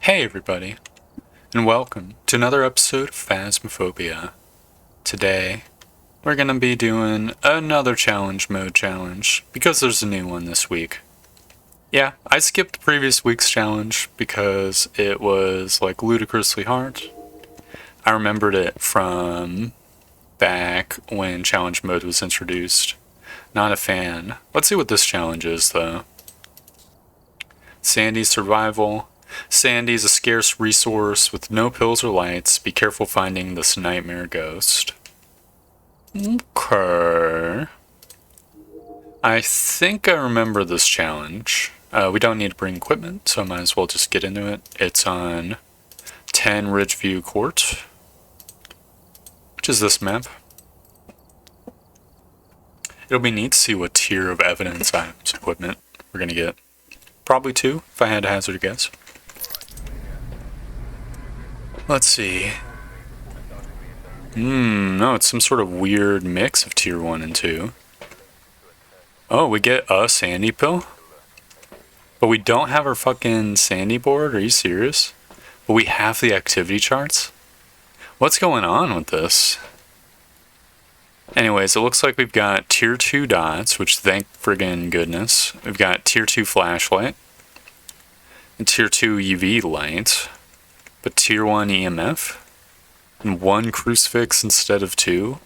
Hey everybody, and welcome to another episode of Phasmophobia. Today, we're gonna be doing another challenge mode challenge, because there's a new one this week. Yeah, I skipped the previous week's challenge because it was like ludicrously hard. I remembered it from back when challenge mode was introduced. Not a fan. Let's see what this challenge is though. Sandy survival. Sandy's a scarce resource with no pills or lights. Be careful finding this nightmare ghost. Okay. I think I remember this challenge. We don't need to bring equipment, so I might as well just get into it. It's on 10 Ridgeview Court, which is this map. It'll be neat to see what tier of evidence items equipment we're gonna get. Probably 2, if I had to hazard a guess. Let's see. No, it's some sort of weird mix of tier 1 and 2. Oh, we get a Sandy pill? But we don't have our fucking Sandy board? Are you serious? But we have the activity charts? What's going on with this? Anyways, it looks like we've got tier 2 dots, which thank friggin' goodness. We've got tier 2 flashlight. And tier 2 UV light. But tier 1 EMF. And 1 crucifix instead of 2.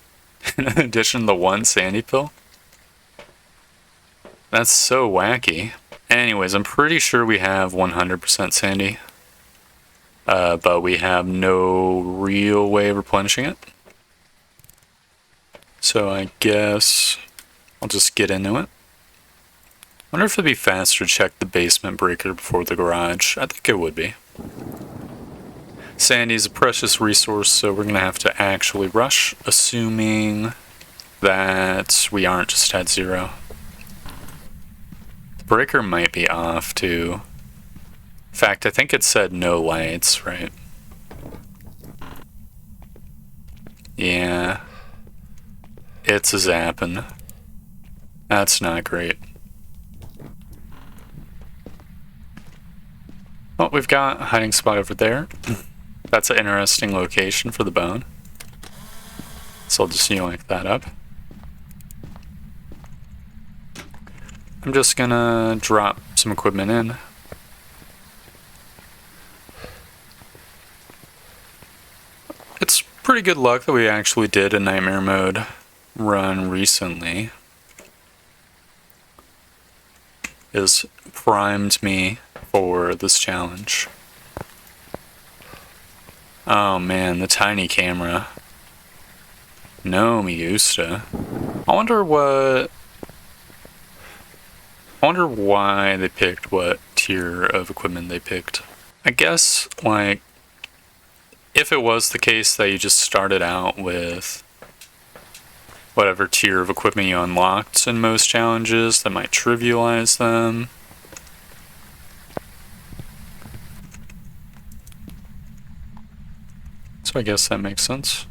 In addition to the 1 Sandy pill. That's so wacky. Anyways, I'm pretty sure we have 100% Sandy. But we have no real way of replenishing it. So I guess I'll just get into it. Wonder if it'd be faster to check the basement breaker before the garage. I think it would be. Sandy's a precious resource, so we're gonna have to actually rush, assuming that we aren't just at 0. The breaker might be off too. In fact, I think it said no lights, right? Yeah. It's a zappin'. That's not great. Well, we've got a hiding spot over there. That's an interesting location for the bone. So I'll just yoink that up. I'm just gonna drop some equipment in. It's pretty good luck that we actually did a nightmare mode run recently. It's primed me for this challenge. Oh man, the tiny camera. No me gusta. I wonder why they picked what tier of equipment they picked. I guess, like, if it was the case that you just started out with whatever tier of equipment you unlocked in most challenges, that might trivialize them. So I guess that makes sense.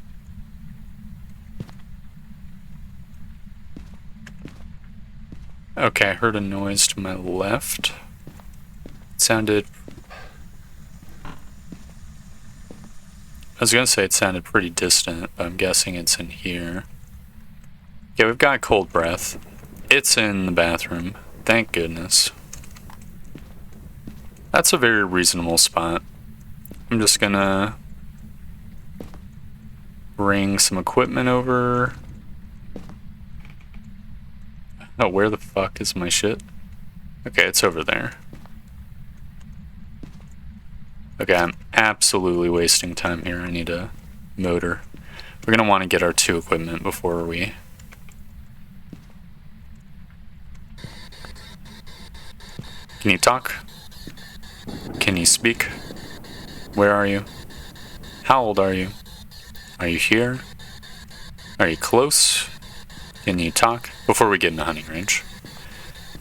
Okay, I heard a noise to my left. It sounded... I was gonna say it sounded pretty distant, but I'm guessing it's in here. Yeah, we've got cold breath. It's in the bathroom. Thank goodness. That's a very reasonable spot. I'm just gonna bring some equipment over. Oh, where the fuck is my shit? Okay, it's over there. Okay, I'm absolutely wasting time here. I need a motor. We're gonna want to get our 2 equipment before we... Can you talk? Can you speak? Where are you? How old are you? Are you here? Are you close? Can you talk? Before we get in the hunting range.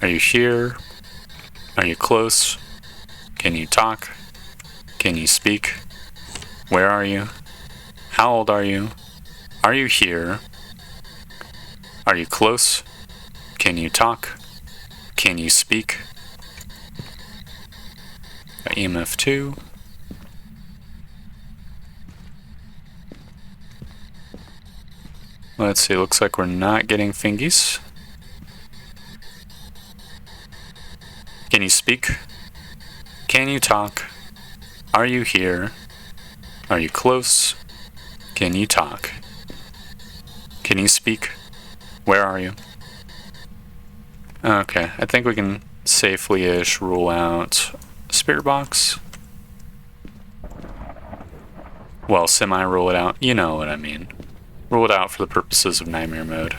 Are you here? Are you close? Can you talk? Can you speak? Where are you? How old are you? Are you here? Are you close? Can you talk? Can you speak? EMF 2. Let's see, looks like we're not getting fingies. Can you speak? Can you talk? Are you here? Are you close? Can you talk? Can you speak? Where are you? Okay, I think we can safely-ish rule out spirit box. Well, semi-rule it out. You know what I mean. Rule it out for the purposes of nightmare mode.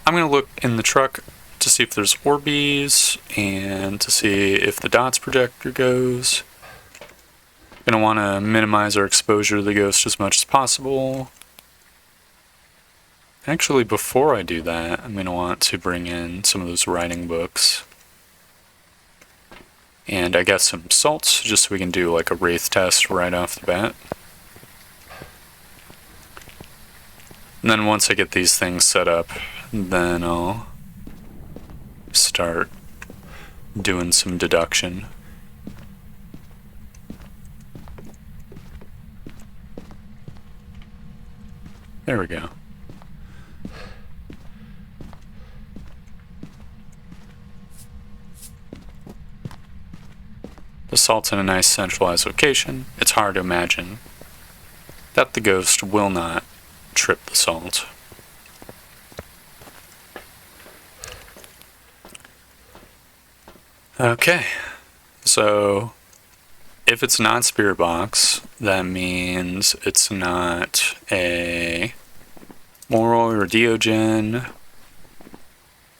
I'm going to look in the truck to see if there's Orbeez and to see if the dots projector goes. Going to want to minimize our exposure to the ghost as much as possible. Actually, before I do that, I'm going to want to bring in some of those writing books. And I guess some salts, just so we can do like a wraith test right off the bat. And then once I get these things set up, then I'll start doing some deduction. There we go. The salt's in a nice centralized location. It's hard to imagine that the ghost will not trip the salt. Okay, so if it's not spirit box, that means it's not a moral or Diogen.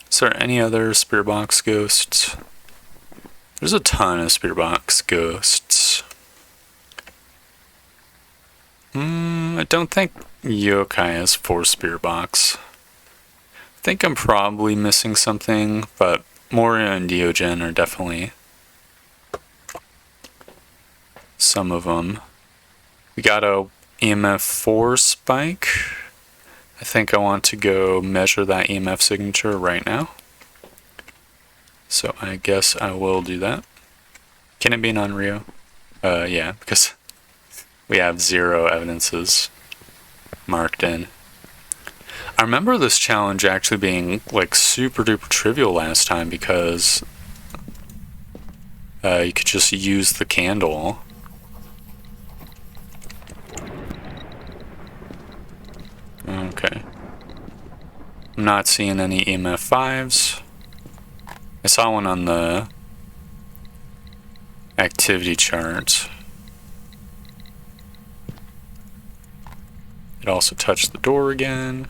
Is there any other spirit box ghosts? There's a ton of spirit box ghosts. I don't think Yokai has 4 spirit box. I think I'm probably missing something, but Moria and Diogen are definitely some of them. We got a EMF 4 spike. I think I want to go measure that EMF signature right now. So I guess I will do that. Can it be non-Rio? Yeah, because we have 0 evidences marked in. I remember this challenge actually being like super duper trivial last time because you could just use the candle. Okay. I'm not seeing any EMF 5s. I saw one on the activity chart. It also touched the door again.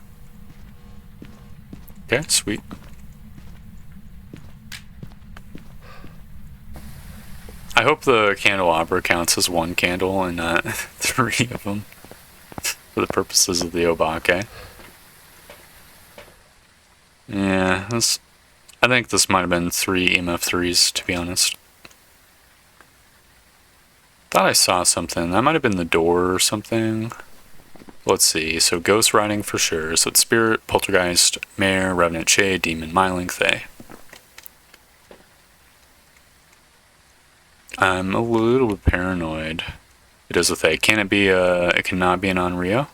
Okay, sweet. I hope the candelabra counts as 1 candle and not 3 of them for the purposes of the Obake. Yeah, I think this might have been 3 EMF 3s, to be honest. Thought I saw something. That might have been the door or something. Let's see. So ghost riding for sure. So it's spirit, poltergeist, mare, revenant shade, demon, myling, thay. I'm a little bit paranoid. It is a thay. Can it be it cannot be an Onryo?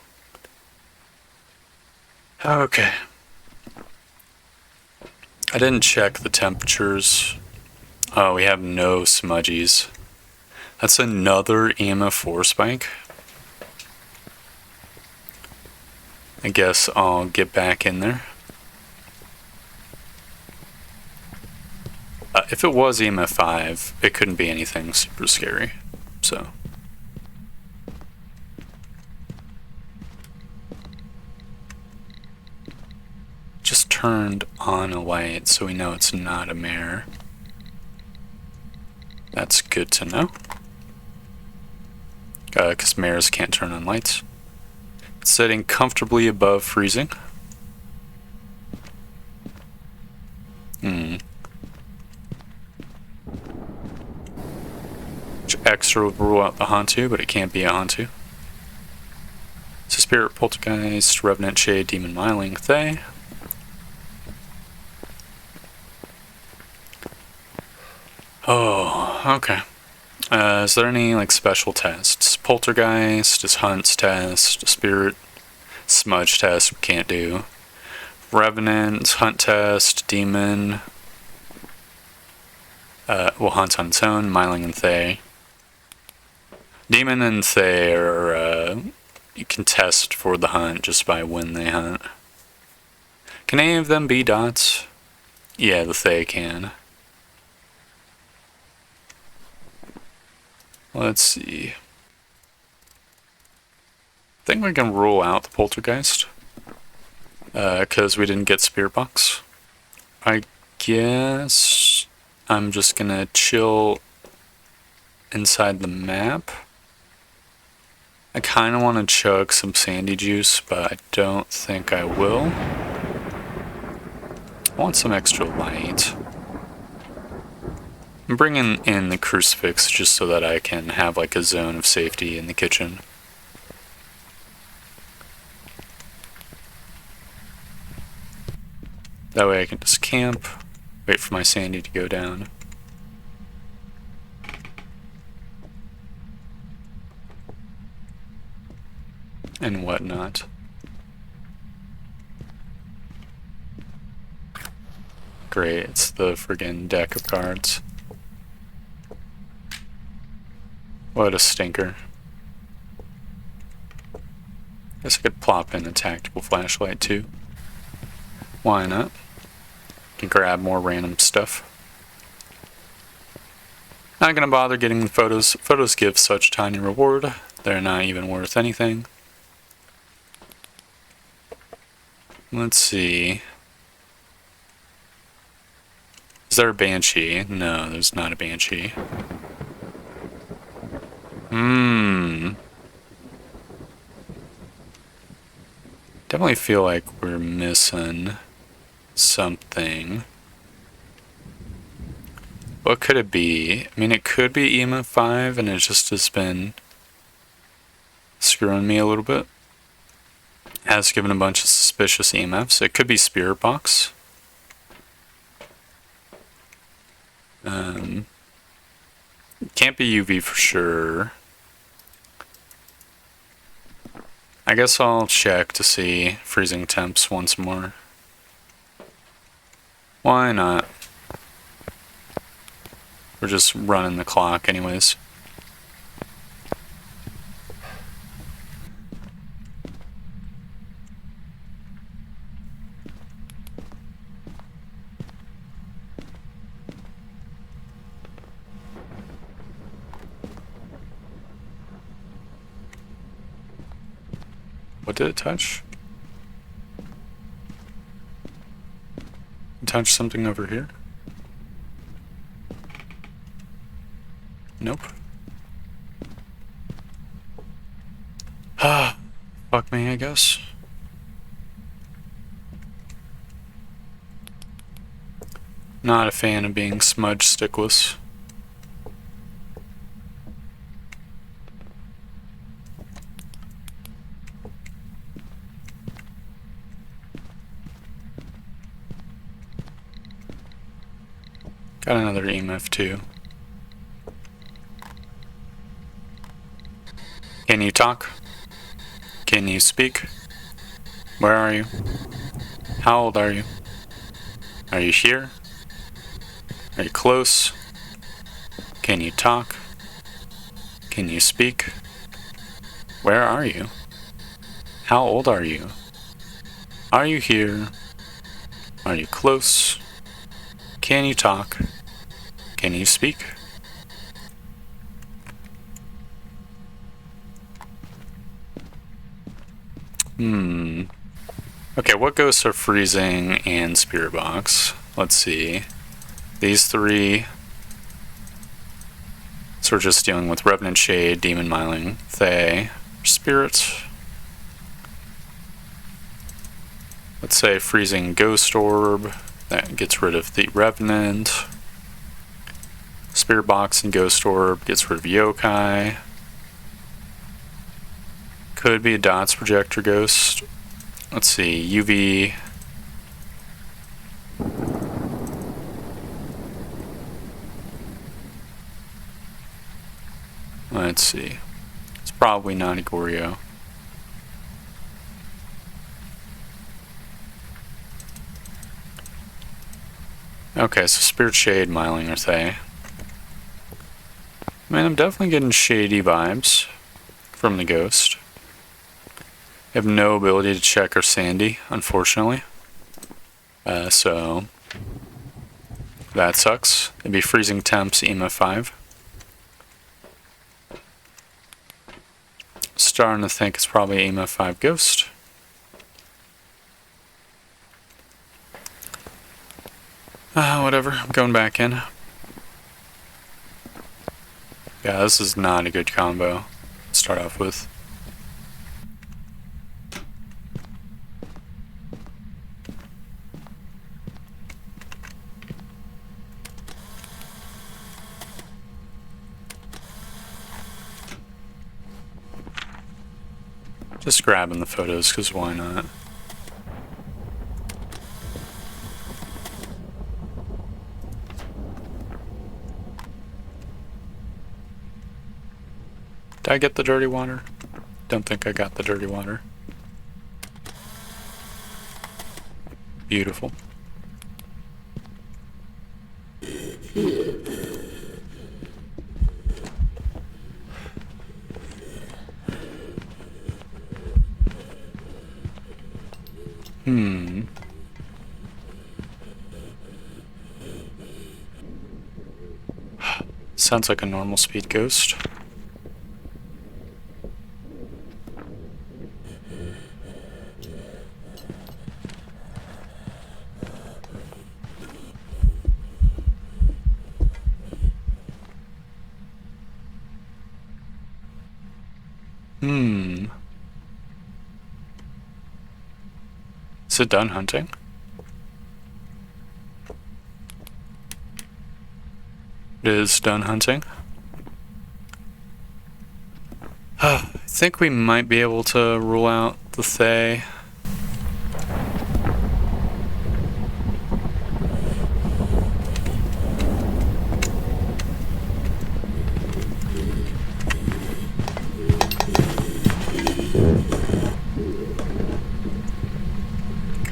Okay. I didn't check the temperatures. Oh, we have no smudgies. That's another EMF 4 spike. I guess I'll get back in there. If it was EMF 5, it couldn't be anything super scary. So. Just turned on a light so we know it's not a mare. That's good to know. Because mares can't turn on lights. It's sitting comfortably above freezing. Which extra would rule out the Hantu, but it can't be a Hantu. So spirit, poltergeist, revenant shade, demon, myling, thay. Oh, okay. Is there any like special tests? Poltergeist, is Hunt's test, spirit Smudge test we can't do. Revenant, hunt test, demon. Will hunt on its own. Myling and Thay. Demon and Thay are you can test for the hunt just by when they hunt. Can any of them be dots? Yeah, the Thay can. Let's see. I think we can rule out the poltergeist. Because we didn't get spirit box. I guess I'm just gonna chill inside the map. I kind of want to chug some sandy juice, but I don't think I will. I want some extra light. I'm bringing in the crucifix just so that I can have like a zone of safety in the kitchen. That way I can just camp, wait for my sandy to go down. And whatnot. Great, it's the friggin' deck of cards. What a stinker. Guess I could plop in a tactical flashlight too. Why not? Can grab more random stuff. Not gonna bother getting the photos. Photos give such tiny reward. They're not even worth anything. Let's see. Is there a banshee? No, there's not a banshee. Definitely feel like we're missing something. What could it be? I mean, it could be EMF 5 and it just has been screwing me a little bit. Has given a bunch of suspicious EMFs. It could be Spirit Box. Can't be UV for sure. I guess I'll check to see freezing temps once more. Why not? We're just running the clock anyways. What did it touch? Touch something over here? Nope. Ah, fuck me, I guess. Not a fan of being smudge stickless. Got another EMF too. Can you talk? Can you speak? Where are you? How old are you? Are you here? Are you close? Can you talk? Can you speak? Where are you? How old are you? Are you here? Are you close? Can you talk? Can you speak? Okay, what ghosts are freezing and spirit box? Let's see. These three. So we're just dealing with Revenant Shade, Demon Myling, Thay, Spirit. Let's say freezing Ghost Orb. That gets rid of the Revenant. Spirit Box and Ghost Orb gets rid of Yokai. Could be a Dots Projector Ghost. Let's see, UV. Let's see. It's probably not Igorio. Okay, so Spirit Shade, Myling, or Thay. Man, I'm definitely getting shady vibes from the ghost. I have no ability to check her Sandy, unfortunately. So that sucks. It'd be freezing temps, EMA 5. Starting to think it's probably EMA 5 ghost. Whatever, I'm going back in. Yeah, this is not a good combo to start off with. Just grabbing the photos, because why not? Did I get the dirty water? Don't think I got the dirty water. Beautiful. Sounds like a normal speed ghost. Is it done hunting? It is done hunting. I think we might be able to rule out the Thay.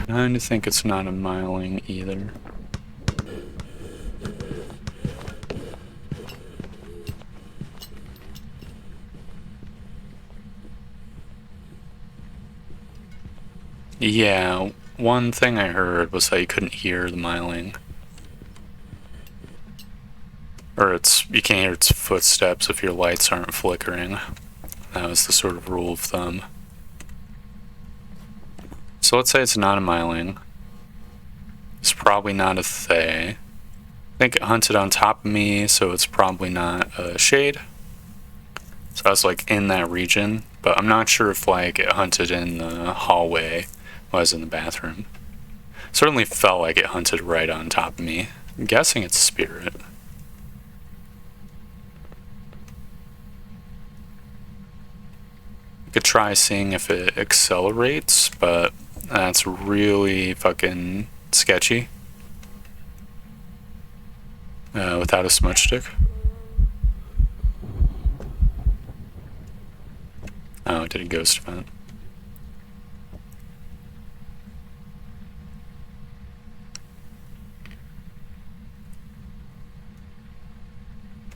Kinda think it's not a Myling either. Yeah, one thing I heard was that you couldn't hear the Myling. Or you can't hear its footsteps if your lights aren't flickering. That was the sort of rule of thumb. So let's say it's not a Myling. It's probably not a Thay. I think it hunted on top of me, so it's probably not a Shade. So I was like in that region, but I'm not sure if like it hunted in the hallway while I was in the bathroom. Certainly felt like it hunted right on top of me. I'm guessing it's Spirit. I could try seeing if it accelerates, but that's really fucking sketchy. Without a smudge stick. Oh, it did a ghost event.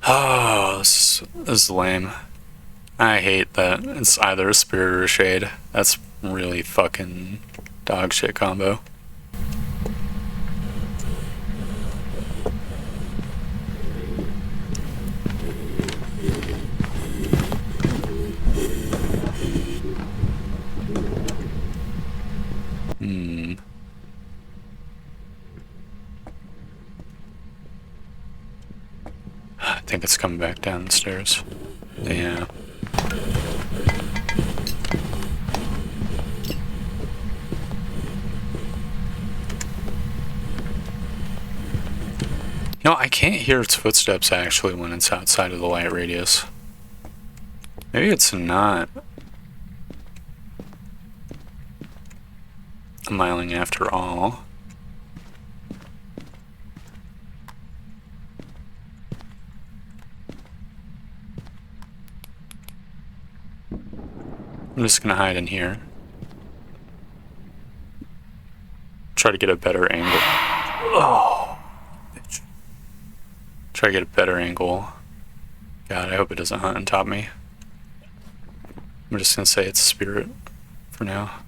Oh, this is lame. I hate that it's either a Spirit or a Shade. That's really fucking dog shit combo. I think it's coming back down the stairs. Yeah. No, I can't hear its footsteps actually when it's outside of the light radius. Maybe it's not a Myling after all. I'm just gonna hide in here. Try to get a better angle. Oh, Try to get a better angle. God, I hope it doesn't hunt on top of me. I'm just gonna say it's a spirit for now.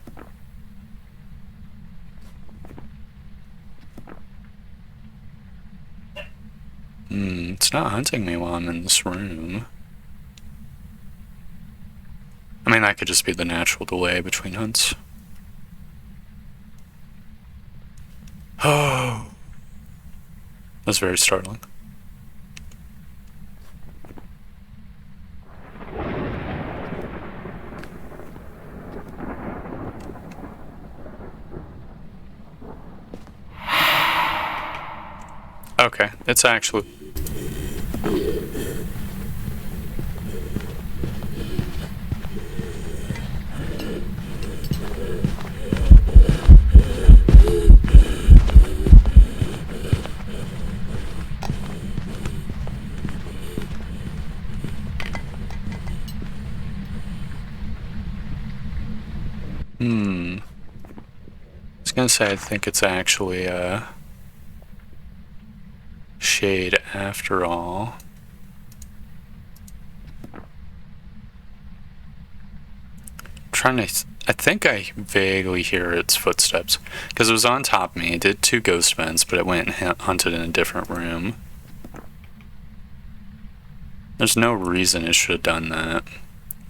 It's not hunting me while I'm in this room. I mean, that could just be the natural delay between hunts. Oh! That's very startling. Okay, it's actually... I was gonna say, I think it's actually, shade after all. I think I vaguely hear its footsteps, because it was on top of me. It did 2 ghost vents, but it went and hunted in a different room. There's no reason it should have done that,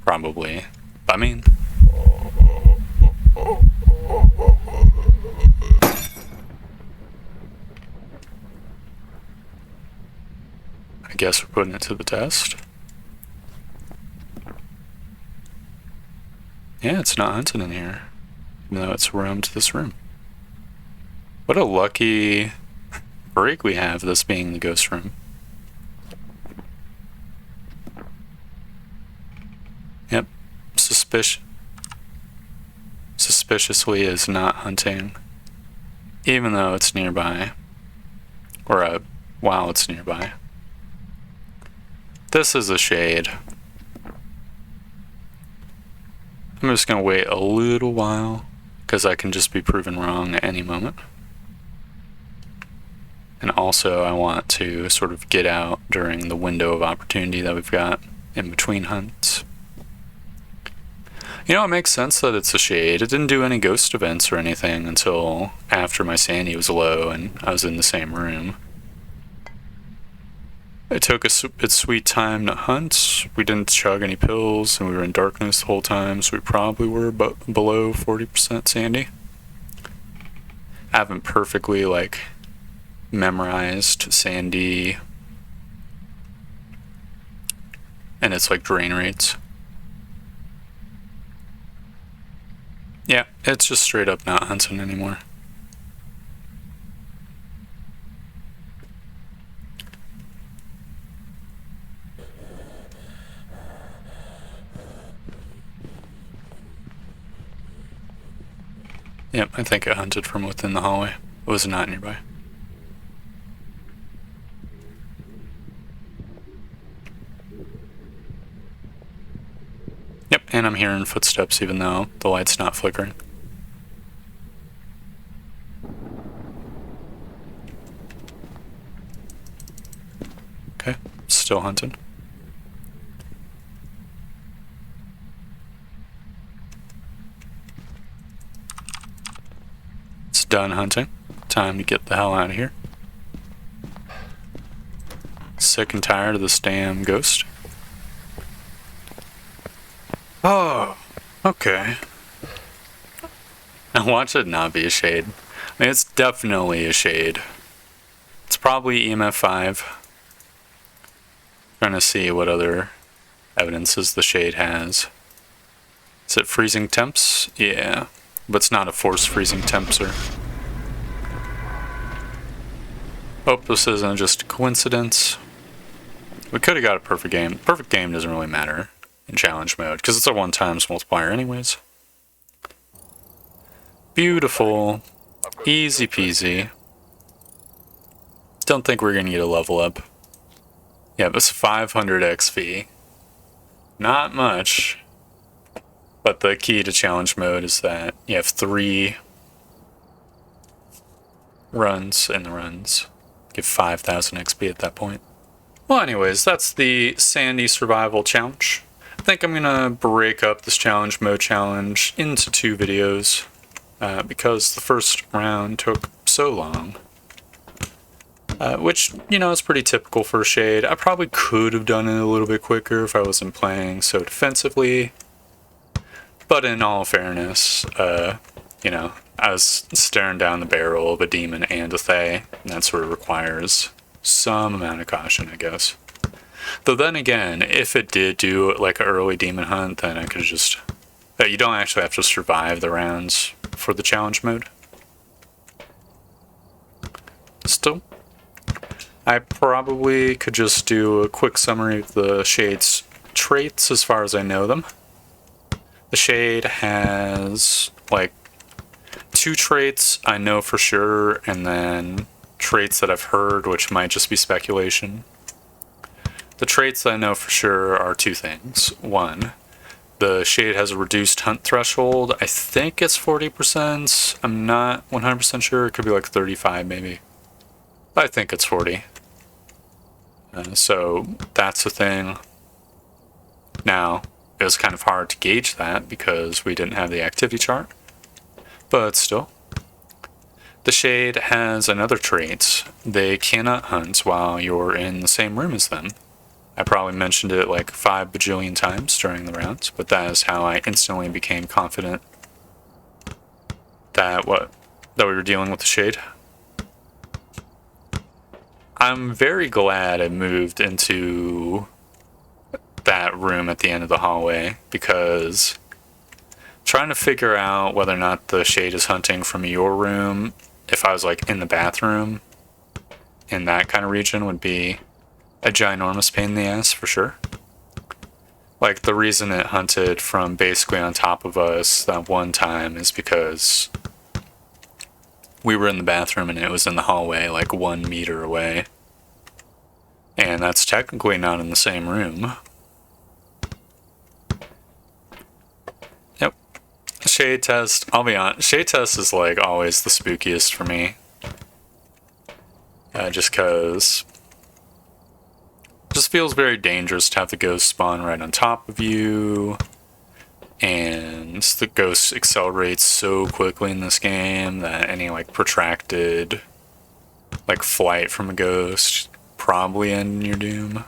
probably. But I mean... I guess we're putting it to the test. Yeah, it's not hunting in here, even though it's roamed this room. What a lucky break we have, this being the ghost room. Yep, suspiciously is not hunting, even though it's nearby, or while it's nearby. This is a shade. I'm just gonna wait a little while, because I can just be proven wrong at any moment. And also I want to sort of get out during the window of opportunity that we've got in between hunts. You know, it makes sense that it's a shade. It didn't do any ghost events or anything until after my sanity was low and I was in the same room. It took its sweet time to hunt. We didn't chug any pills, and we were in darkness the whole time, so we probably were below 40% sanity. I haven't perfectly, like, memorized sanity and its, like, drain rates. Yeah, it's just straight up not hunting anymore. Yep, I think it hunted from within the hallway. It was not nearby. Yep, and I'm hearing footsteps even though the light's not flickering. Okay, still hunting. Done hunting. Time to get the hell out of here. Sick and tired of this damn ghost. Oh, okay. Now watch it not be a shade. I mean, it's definitely a shade. It's probably EMF 5. Trying to see what other evidences the shade has. Is it freezing temps? Yeah. But it's not a forced freezing temp, sir. Hope this isn't just a coincidence. We could have got a perfect game. Perfect game doesn't really matter in challenge mode, because it's a 1x multiplier anyways. Beautiful. Easy peasy. Don't think we're going to get a level up. Yeah, it's 500 XP. Not much. But the key to challenge mode is that you have 3 runs in the runs. Give 5,000 XP at that point. Well, anyways, that's the Sandy Survival Challenge. I think I'm gonna break up this challenge mode challenge into 2 videos because the first round took so long. Which, you know, is pretty typical for Shade. I probably could have done it a little bit quicker if I wasn't playing so defensively. But in all fairness, you know, I was staring down the barrel of a demon and a Thay, and that sort of requires some amount of caution, I guess. Though then again, if it did do like an early demon hunt, then I could just... you don't actually have to survive the rounds for the challenge mode. Still, I probably could just do a quick summary of the Shade's traits as far as I know them. The Shade has like 2 traits I know for sure, and then traits that I've heard, which might just be speculation. The traits that I know for sure are 2 things. 1, the Shade has a reduced hunt threshold. I think it's 40%. I'm not 100% sure. It could be like 35 maybe. I think it's 40. So that's a thing. Now, it was kind of hard to gauge that because we didn't have the activity chart. But still. The Shade has another trait. They cannot hunt while you're in the same room as them. I probably mentioned it like 5 bajillion times during the rounds, but that is how I instantly became confident that we were dealing with the Shade. I'm very glad I moved into that room at the end of the hallway, because trying to figure out whether or not the Shade is hunting from your room, if I was like in the bathroom in that kind of region, would be a ginormous pain in the ass for sure. Like, the reason it hunted from basically on top of us that one time is because we were in the bathroom and it was in the hallway like 1 meter away. And that's technically not in the same room. Yep. Shade test, I'll be honest, Shade test is like always the spookiest for me. Just cause it just feels very dangerous to have the ghost spawn right on top of you. And the ghost accelerates so quickly in this game that any like protracted like flight from a ghost probably end in your doom.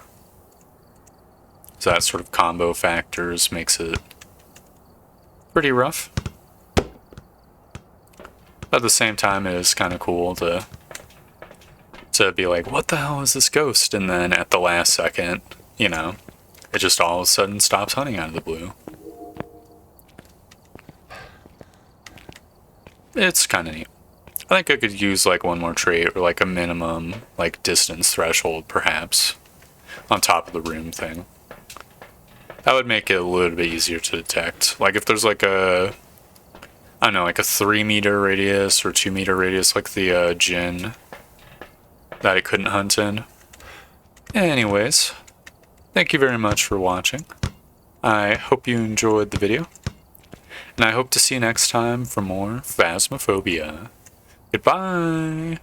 So that sort of combo factors makes it pretty rough. At the same time, it is kind of cool to be like, what the hell is this ghost? And then at the last second, you know, it just all of a sudden stops hunting out of the blue. It's kind of neat. I think I could use like 1 more trait, or like a minimum like distance threshold perhaps on top of the room thing. That would make it a little bit easier to detect. Like if there's like a, I don't know, like a 3 meter radius or 2 meter radius, like the Jinn that it couldn't hunt in. Anyways, thank you very much for watching. I hope you enjoyed the video, and I hope to see you next time for more Phasmophobia. Goodbye!